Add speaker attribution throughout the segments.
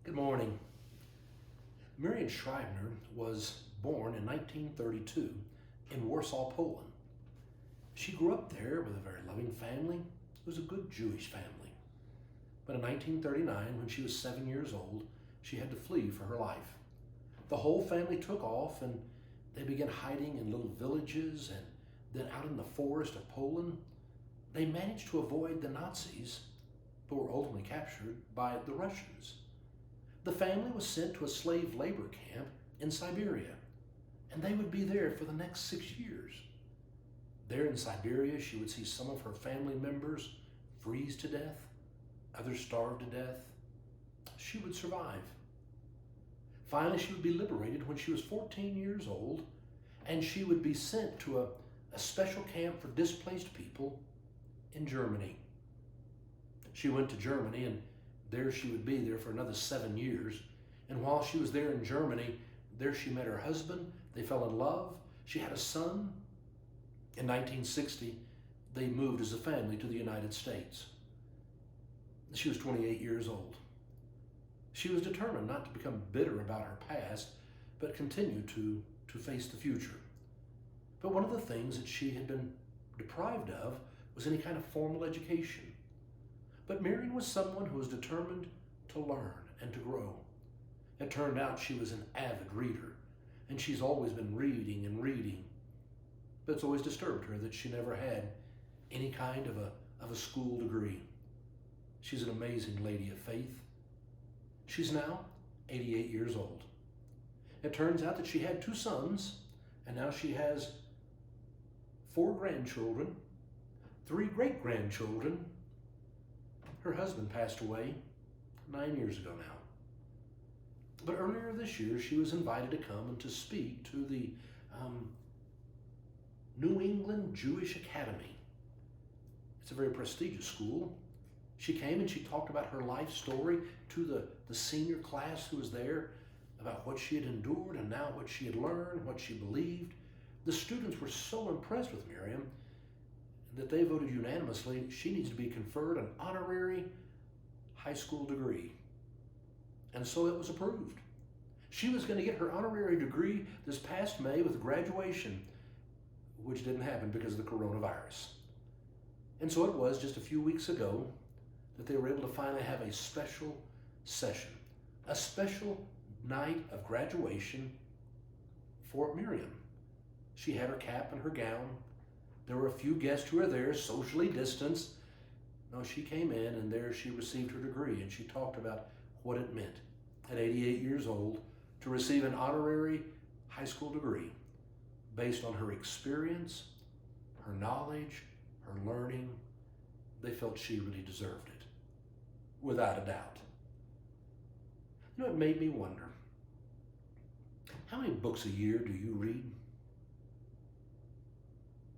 Speaker 1: Good morning. Miriam Schreiber was born in 1932 in Warsaw, Poland. She grew up there with a very loving family. It was a good Jewish family. But in 1939, when she was 7 years old, she had to flee for her life. The whole family took off and they began hiding in little villages and then out in the forest of Poland. They managed to avoid the Nazis, but were ultimately captured by the Russians. The family was sent to a slave labor camp in Siberia, and they would be there for the next 6 years. There in Siberia, she would see some of her family members freeze to death, others starve to death. She would survive. Finally, she would be liberated when she was 14 years old, and she would be sent to a special camp for displaced people in Germany. She went to Germany, and there she would be there for another 7 years. And while she was there in Germany, there she met her husband. They fell in love. She had a son. In 1960, they moved as a family to the United States. She was 28 years old. She was determined not to become bitter about her past, but continue to face the future. But one of the things that she had been deprived of was any kind of formal education. But Miriam was someone who was determined to learn and to grow. It turned out she was an avid reader, and she's always been reading and reading. But it's always disturbed her that she never had any kind of a school degree. She's an amazing lady of faith. She's now 88 years old. It turns out that she had 2 sons, and now she has 4 grandchildren, 3 great-grandchildren. Her husband passed away 9 years ago now. But earlier this year, she was invited to come and to speak to the New England Jewish Academy. It's a very prestigious school. She came and she talked about her life story to the senior class who was there, about what she had endured and now what she had learned, what she believed. The students were so impressed with Miriam that they voted unanimously she needs to be conferred an honorary high school degree. And so it was approved. She was going to get her honorary degree this past May with graduation, which didn't happen because of the coronavirus. And so it was just a few weeks ago that they were able to finally have a special session, a special night of graduation for Miriam. She had her cap and her gown. There were a few guests who were there, socially distanced. No, she came in and there she received her degree, and she talked about what it meant at 88 years old to receive an honorary high school degree based on her experience, her knowledge, her learning. They felt she really deserved it, without a doubt. You know, it made me wonder, how many books a year do you read?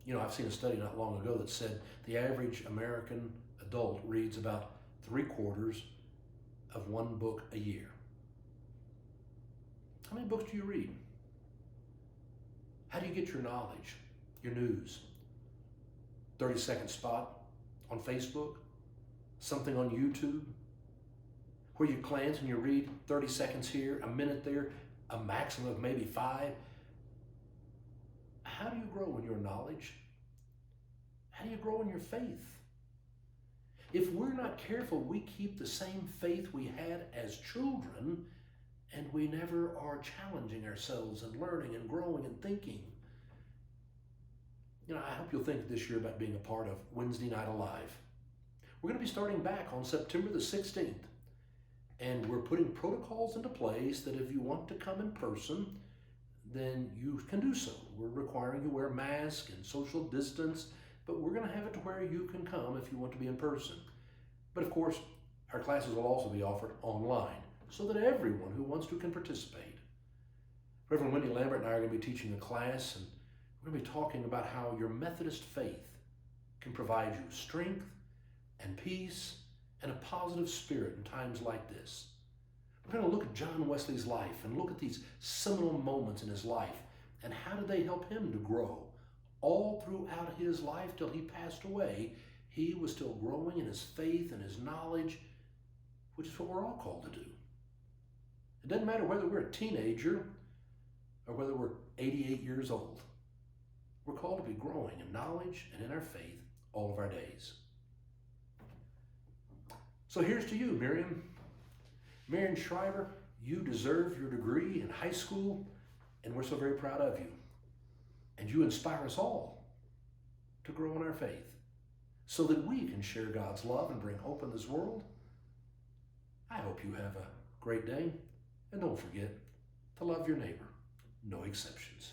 Speaker 1: You know, I've seen a study not long ago that said the average American adult reads about 3/4 of 1 book a year. How many books do you read? How do you get your knowledge, your news? 30-second spot on Facebook? Something on YouTube? Where you glance and you read 30 seconds here, a minute there, a maximum of maybe 5. How do you grow in your knowledge? How do you grow in your faith? If we're not careful, we keep the same faith we had as children, and we never are challenging ourselves and learning and growing and thinking. You know, I hope you'll think this year about being a part of Wednesday Night Alive. We're going to be starting back on September the 16th, and we're putting protocols into place that if you want to come in person, then you can do so. We're requiring you wear masks and social distance, but we're going to have it to where you can come if you want to be in person. But of course, our classes will also be offered online so that everyone who wants to can participate. Reverend Wendy Lambert and I are going to be teaching a class, and we're going to be talking about how your Methodist faith can provide you strength and peace and a positive spirit in times like this. We're going to look at John Wesley's life and look at these seminal moments in his life and how did they help him to grow. All throughout his life till he passed away, he was still growing in his faith and his knowledge, which is what we're all called to do. It doesn't matter whether we're a teenager or whether we're 88 years old. We're called to be growing in knowledge and in our faith all of our days. So here's to you, Miriam. Miriam Schreiber, you deserve your degree in high school, and we're so very proud of you. And you inspire us all to grow in our faith so that we can share God's love and bring hope in this world. I hope you have a great day, and don't forget to love your neighbor, no exceptions.